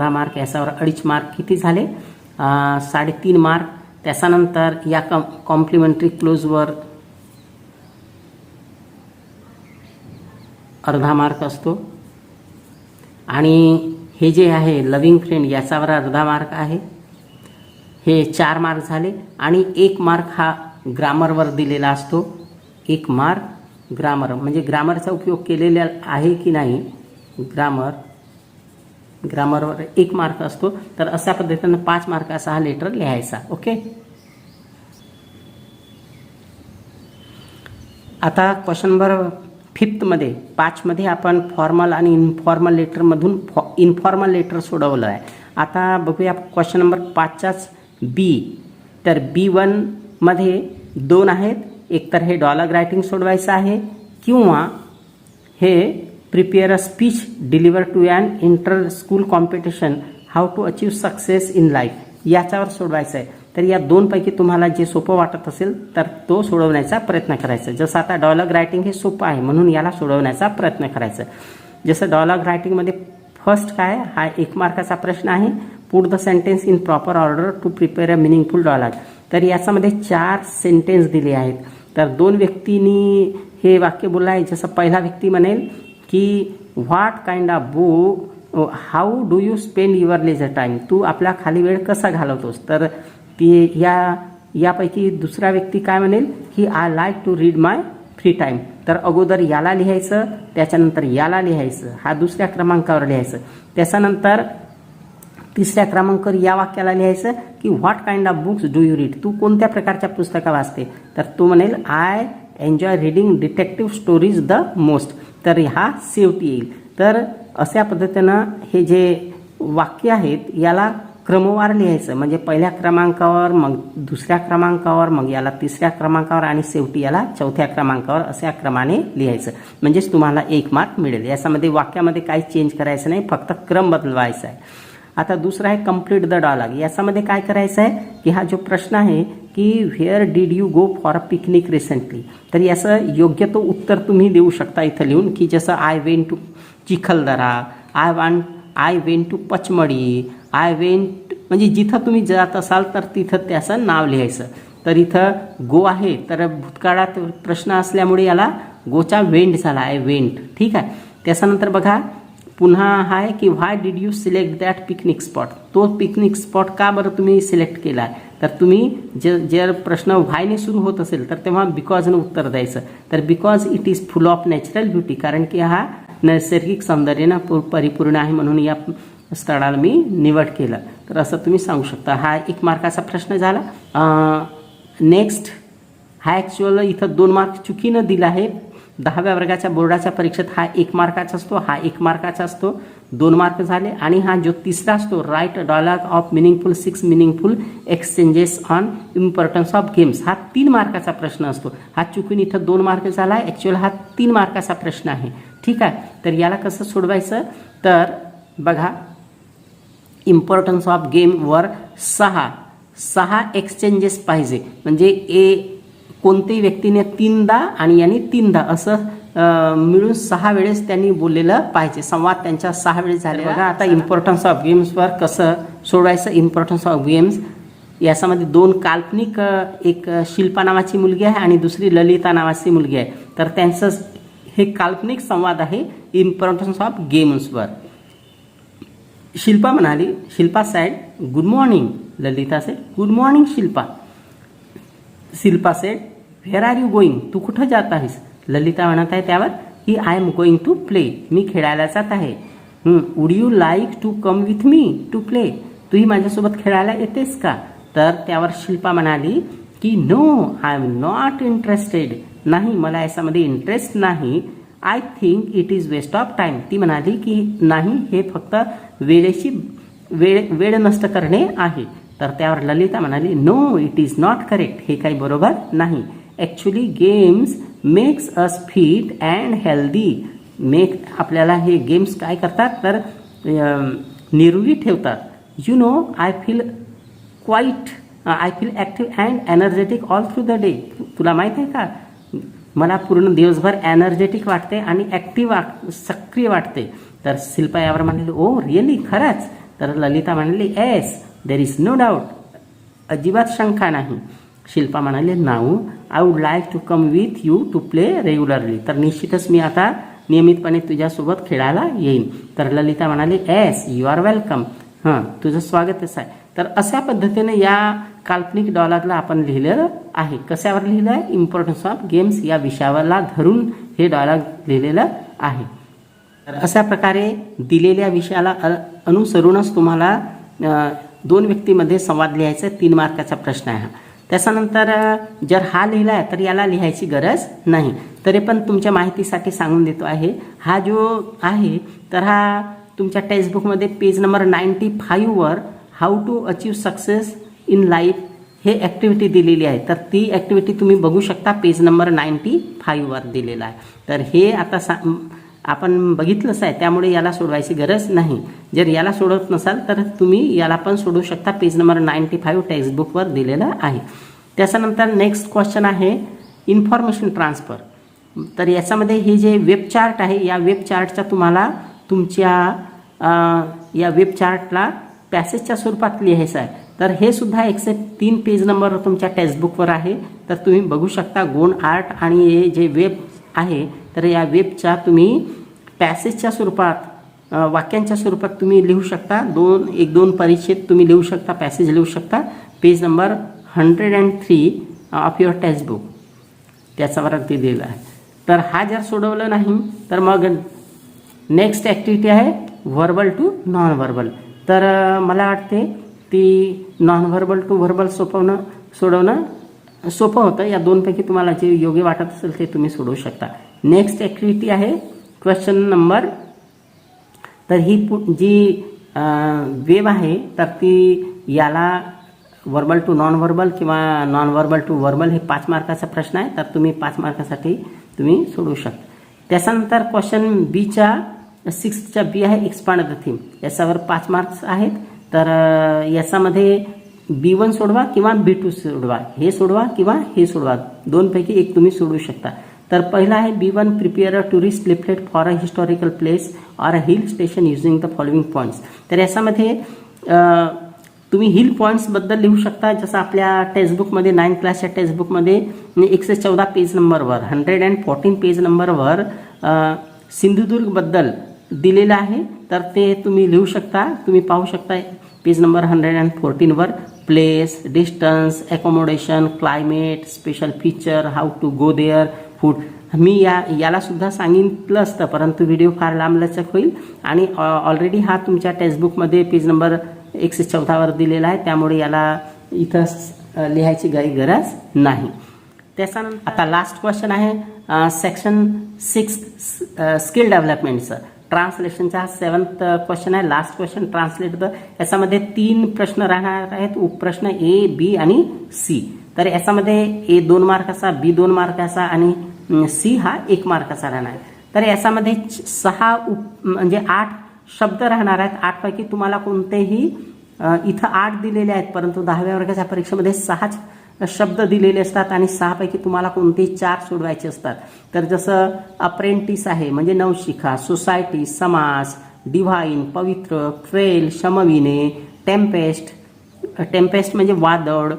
मार्क याच्यावर 2.5 मार्क किती झाले? 3.5 मार्क. त्याच्यानंतर या कॉम्प्लिमेंटरी क्लोजवर अर्धा मार्क असतो. आणि हे जे आहे लव्हिंग फ्रेंड याच्यावर अर्धा मार्क आहे. हे 4 मार्क झाले. आणि 1 मार्क हा ग्रामरवर दिलेला असतो. 1 मार्क ग्रामर, म्हणजे ग्रामरचा उपयोग केलेला आहे की नाही, ग्रामरवर 1 मार्क असतो. तर अशा पद्धतीनं 5 मार्काचा हा लेटर लिहायचा. ओके. आता क्वेश्चन नंबर 5 मध्ये 5 मध्ये आपण फॉर्मल आणि इन्फॉर्मल लेटरमधून इन्फॉर्मल लेटर सोडवलं आहे. आता बघूया क्वेश्चन नंबर 5चाच बी. तर B1 मध्ये 2 आहेत. एक तर हे डायलॉग रायटिंग सोडवायचं आहे किंवा हे prepare a speech deliver to an inter school competition how to achieve success in life याच्यावर सोडवायचं आहे. तर या 2 पैकी तुम्हाला जे सोपं वाटत असेल तर तो सोडवण्याचा प्रयत्न करायचा. जसं आता डायलॉग रायटिंग हे सोपं आहे म्हणून याला सोडवण्याचा प्रयत्न करायचा. जसं डायलॉग रायटिंगमध्ये फर्स्ट काय, हा 1 मार्काचा प्रश्न आहे. Put the sentence in proper order to prepare a meaningful dialogue. तर याच्यामध्ये 4 सेंटेन्स दिले आहेत. तर 2 व्यक्तींनी हे वाक्य बोललं आहे. जसं पहिला व्यक्ती म्हणेल की what kind of book, how do you spend your leisure time, तू आपला खाली वेळ कसा घालवतोस. तर ती यापैकी दुसरा व्यक्ती काय म्हणेल की I like to read my free time. तर अगोदर याला लिहायचं, त्याच्यानंतर याला लिहायचं, हा दुसऱ्या क्रमांकावर लिहायचं. त्याच्यानंतर तिसऱ्या क्रमांकावर या वाक्याला लिहायचं की what kind of books do you read, तू कोणत्या प्रकारच्या पुस्तकं वाचते. तर तू म्हणेल I enjoy reading detective stories the most. तर हा शेवटी येईल. तर अशा पद्धतीनं हे जे वाक्य आहेत याला क्रमवार लिहायचं, म्हणजे पहिल्या क्रमांकावर, मग दुसऱ्या क्रमांकावर, मग याला तिसऱ्या क्रमांकावर आणि शेवटी याला 4थ्या क्रमांकावर अशा क्रमाने लिहायचं. म्हणजेच तुम्हाला 1 मार्क मिळेल. याच्यामध्ये वाक्यामध्ये काही चेंज करायचं नाही, फक्त क्रम बदलवायचा आहे. आता दुसरा आहे कम्प्लीट द डायलॉग. याच्यामध्ये काय करायचं आहे की हा जो प्रश्न आहे की where did you go for a picnic recently, तर याचं योग्य तो उत्तर तुम्ही देऊ शकता इथं लिहून. की जसं I went to Chikhaldara, I went to Pachmarhi, I went, म्हणजे जिथं तुम्ही जात असाल तर तिथं त्याचं नाव लिहायचं. तर इथं गो आहे, तर भूतकाळात प्रश्न असल्यामुळे याला गोचा वेंट झाला आहे, वेंट. ठीक आहे. त्याच्यानंतर बघा पुन्हा हा आहे की why did you select that picnic spot, तो पिकनिक स्पॉट का बरं तुम्ही सिलेक्ट केला आहे. तर तुम्ही जर प्रश्न व्हायने सुरू होत असेल तर तेव्हा बिकॉजनं उत्तर द्यायचं. तर because it is full of natural beauty, कारण की हा नैसर्गिक सौंदर्यानं परिपूर्ण आहे म्हणून या स्थळाला मी निवड केलं. तर असं तुम्ही सांगू शकता. हा 1 मार्काचा प्रश्न झाला. नेक्स्ट हा ॲक्च्युअल इथं 2 मार्क चुकीनं दिला आहे. 10व्या वर्गाच्या बोर्डाच्या परीक्षेत हा 1 मार्काचा असतो, हा 1 मार्काचा असतो. 2 मार्क झाले. आणि हा जो तिसरा असतो write dialogue of meaningful 6 meaningful exchanges on importance of games, हा 3 मार्काचा प्रश्न असतो. हा चुकून इथं 2 मार्क झाला आहे. ॲक्च्युअल हा 3 मार्काचा प्रश्न आहे. ठीक आहे. तर याला कसं सोडवायचं, तर बघा इम्पॉर्टन्स ऑफ गेमवर 6 एक्सचेंजेस पाहिजे. म्हणजे कोणत्याही व्यक्तीने 3दा आणि यांनी 3दा असं मिळून 6 वेळेस त्यांनी बोललेलं पाहिजे. संवाद त्यांच्या 6 वेळेस झाले. बघा आता इम्पॉर्टन्स ऑफ गेम्सवर कसं सोडवायचं. इम्पॉर्टन्स ऑफ गेम्स याच्यामध्ये 2 काल्पनिक, एक शिल्पा नावाची मुलगी आहे आणि दुसरी ललिता नावाची मुलगी आहे. तर त्यांचं हे काल्पनिक संवाद आहे. इम्पॉर्टन्स ऑफ गेम्सवर. शिल्पा म्हणाली, Shilpa said good morning. Lalita said good morning Shilpa. Shilpa said where are you going. तू कुठं जात आहेस. ललिता म्हणत आहे त्यावर की I am going to play. मी खेळायला जात आहे. Would you like to come with me to play. तूही माझ्यासोबत खेळायला येतेस का. तर त्यावर शिल्पा म्हणाली की no I am not interested. नाही, मला याच्यामध्ये इंटरेस्ट नाही. I think it is waste of time. ती म्हणाली की नाही, हे फक्त वेळ नष्ट करणे आहे. तर त्यावर ललिता म्हणाली no it is not correct. हे काही बरोबर नाही. Actually games makes us fit and healthy. आपल्याला हे गेम्स काय करतात तर निरोगी ठेवतात. You know I feel active and energetic all through the day. तुला माहीत आहे का, मला पूर्ण दिवसभर एनर्जेटिक वाटते आणि सक्रिय वाटते. तर शिल्पा यावर म्हणाली ओ रिअली, खरंच. तर ललिता म्हणाली yes there is no doubt. अजिबात शंका नाही. शिल्पा म्हणाले now I would like to come with you to play regularly. तर निश्चितच मी आता नियमितपणे तुझ्यासोबत खेळायला येईन. तर ललिता म्हणाली येस यू आर वेलकम. तुझं स्वागतच आहे. तर अशा पद्धतीने या काल्पनिक डायलॉगला आपण लिहिलेलं आहे. कशावर लिहिलं आहे, इम्पॉर्टन्स ऑफ गेम्स या विषयावरला धरून हे डायलॉग लिहिलेलं आहे. तर अशा प्रकारे दिलेल्या विषयाला अनुसरूनच तुम्हाला 2 व्यक्तीमध्ये संवाद लिहायचा. 3 मार्काचा प्रश्न आहे. त्याच्यानंतर जर हा लिहिला आहे तर याला लिहायची गरज नाही. तरी पण तुमच्या माहितीसाठी सांगून देतो आहे. हा जो आहे तर हा तुमच्या टेक्स्टबुकमध्ये पेज नंबर 95वर how to achieve success in life हे ॲक्टिव्हिटी दिलेली आहे. तर ती ॲक्टिव्हिटी तुम्ही बघू शकता, पेज नंबर 95वर दिलेला आहे. तर हे आता आपण बघितलंच आहे, त्यामुळे याला सोडवायची गरज नाही. जर याला सोडवत नसाल तर तुम्ही याला पण सोडवू शकता. पेज नंबर 95 टेक्स्टबुकवर दिलेलं आहे. त्याच्यानंतर नेक्स्ट क्वेश्चन आहे इन्फॉर्मेशन ट्रान्सफर. तर याच्यामध्ये हे जे वेब चार्ट आहे, या वेब चार्टचा तुम्हाला तुमच्या या वेब चार्टला पॅसेजच्या स्वरूपात लिहायचं आहे. तर हे सुद्धा 103 पेज नंबर तुमच्या टेक्स्टबुकवर आहे. तर तुम्ही बघू शकता गोंड आर्ट आणि हे जे वेब आहे तर या वेबच्या तुम्ही पॅसेजच्या स्वरूपात वाक्यांच्या स्वरूपात तुम्ही लिहू शकता. 1-2 परिच्छेद तुम्ही लिहू शकता, पॅसेज लिहू शकता. Page number 103 of your textbook त्याच्यावर ते दिलेलं आहे. तर हा जर सोडवलं नाही तर मग नेक्स्ट ॲक्टिव्हिटी आहे व्हर्बल टू नॉन व्हर्बल. तर मला वाटते ती नॉन व्हर्बल टू व्हर्बल सोडवणं सोपं होतं. या 2पैकी तुम्हाला जे योग्य वाटत असेल ते तुम्ही सोडवू शकता. नेक्स्ट ॲक्टिव्हिटी आहे क्वेश्चन नंबर. तर ही जी वेब आहे तर ती याला व्हर्बल टू नॉन व्हर्बल किंवा नॉन व्हर्बल टू व्हर्बल हे 5 मार्काचा प्रश्न आहे. तर तुम्ही 5 मार्कासाठी तुम्ही सोडवू शकता. त्याच्यानंतर क्वेश्चन बीच्या 6च्या बी आहे एक्सपांड द थीम. याच्यावर 5 मार्क्स आहेत. तर याच्यामध्ये B1 सोडवा किंवा B2 सोडवा. हे सोडवा किंवा हे सोडवा. 2पैकी एक तुम्ही सोडवू शकता. तर पहिला आहे B1 prepare a tourist leaflet for a historical place or a hill station using the following points. तर याच्यामध्ये तुम्ही हिल पॉईंट्सबद्दल लिहू शकता. जसं आपल्या टेक्स्टबुकमध्ये 9th क्लासच्या टेक्स्टबुकमध्ये 114 पेज नंबरवर 114 पेज नंबरवर सिंधुदुर्गबद्दल दिलेलं आहे. तर ते तुम्ही लिहू शकता. तुम्ही पाहू शकता पेज नंबर 114वर place, distance, accommodation, climate, special feature, how to go there, food. मी याला सुद्धा सांगितलं असतं परंतु व्हिडिओ फार लांबलचक होईल आणि ऑलरेडी हा तुमच्या टेक्स्टबुकमध्ये पेज नंबर 114वर दिलेला आहे. त्यामुळे याला इथं लिहायची काही गरज नाही. त्याच्यानंतर आता लास्ट क्वेश्चन आहे सेक्शन 6 स्किल डेव्हलपमेंटचं. ट्रान्सलेशनचा 7th क्वेश्चन आहे. Last question translate the. याच्यामध्ये 3 प्रश्न राहणार आहेत, उपप्रश्न A, B आणि C. तर याच्यामध्ये A 2 मार्काचा, B 2 मार्काचा आणि C हा 1 मार्काचा राहणार आहे. तर याच्यामध्ये 8 शब्द राहणार आहेत. 8 पैकी तुम्हाला कोणतेही इथं 8 दिलेले आहेत परंतु 10व्या वर्गाच्या परीक्षेमध्ये 6 शब्द दिलेले असतात आणि 6 पैकी तुम्हाला कोणतेही 4 सोडवायचे असतात. तर जसं अप्रेंटिस आहे म्हणजे नवशिखा, सोसायटी, समाज, डिव्हाइन, पवित्र, ट्रेल, शमविने, टेम्पेस्ट म्हणजे वादळ,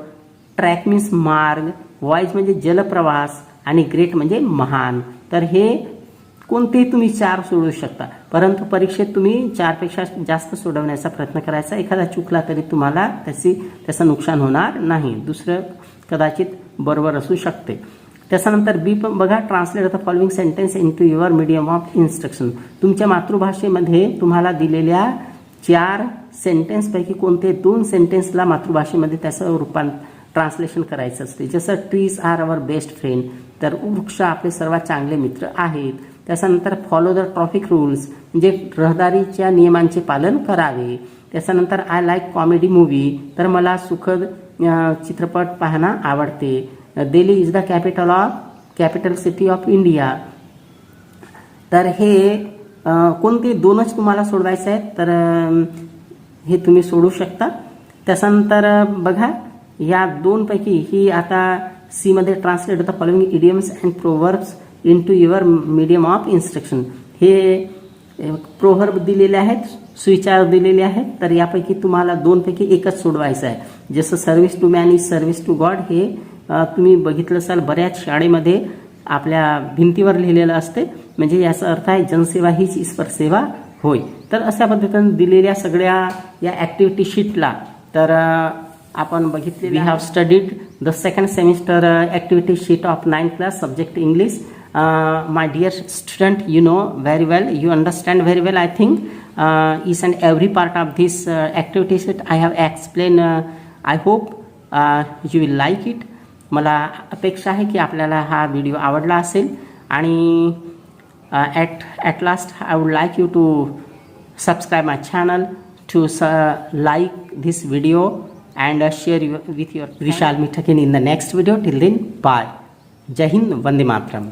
ट्रॅक मीन्स मार्ग, वॉइज म्हणजे जलप्रवास आणि ग्रेट म्हणजे महान. तर हे कोणतेही तुम्ही 4 सोडवू शकता, परंतु परीक्षेत तुम्ही 4पेक्षा जास्त सोडवण्याचा प्रयत्न करायचा. एखादा चुकला तरी तुम्हाला त्याचं नुकसान होणार नाही, दुसरं कदाचित बरोबर असू शकते. त्याच्यानंतर बी पण बघा, translate the following sentence into your medium of instruction. तुमच्या मातृभाषेमध्ये तुम्हाला दिलेल्या 4 सेंटेन्सपैकी कोणते 2 सेंटेन्सला मातृभाषेमध्ये त्याचं ट्रान्सलेशन करायचं असते. जसं trees are our best friend, तर वृक्ष आपले सर्वात चांगले मित्र आहेत. त्याच्यानंतर फॉलो द ट्रॅफिक रूल्स, म्हणजे रहदारीच्या नियमांचे पालन करावे. त्याच्यानंतर आय लाईक कॉमेडी मूवी, तर मला सुखद चित्रपट पाहणं आवडते. Delhi is the capital city of India. तर हे कोणते 2च तुम्हाला सोडवायचे आहेत, तर हे तुम्ही सोडू शकता. त्याच्यानंतर बघा, या 2 पैकी ही आता सी मध्ये translate the following idioms and proverbs into your medium of instruction. हे प्रोव्हर्ब दिलेले आहेत, सुविचार दिलेले आहेत, तर यापैकी तुम्हाला 2 पैकी एकच सोडवायचं आहे. जसं service to man is service to God, हे तुम्ही बघितलं असाल बऱ्याच शाळेमध्ये आपल्या भिंतीवर लिहिलेलं असते, म्हणजे याचा अर्थ आहे जनसेवा हीच ईश्वर सेवा होय. तर अशा पद्धतीने दिलेल्या सगळ्या या ॲक्टिव्हिटी शीटला तर आपण बघितले. We have studied the second semester activity sheet of 9th class subject English. My dear student, you know very well, you understand very well, I think, each and every part of this activity sheet I have explained. I hope you will like it. मला अपेक्षा आहे की आपल्याला हा video आवडला असेल. आणि at last I would like you to subscribe my channel, to like this video and share with your. We shall meet again in the next video. Till then, bye. Jai Hind, Vande Mataram.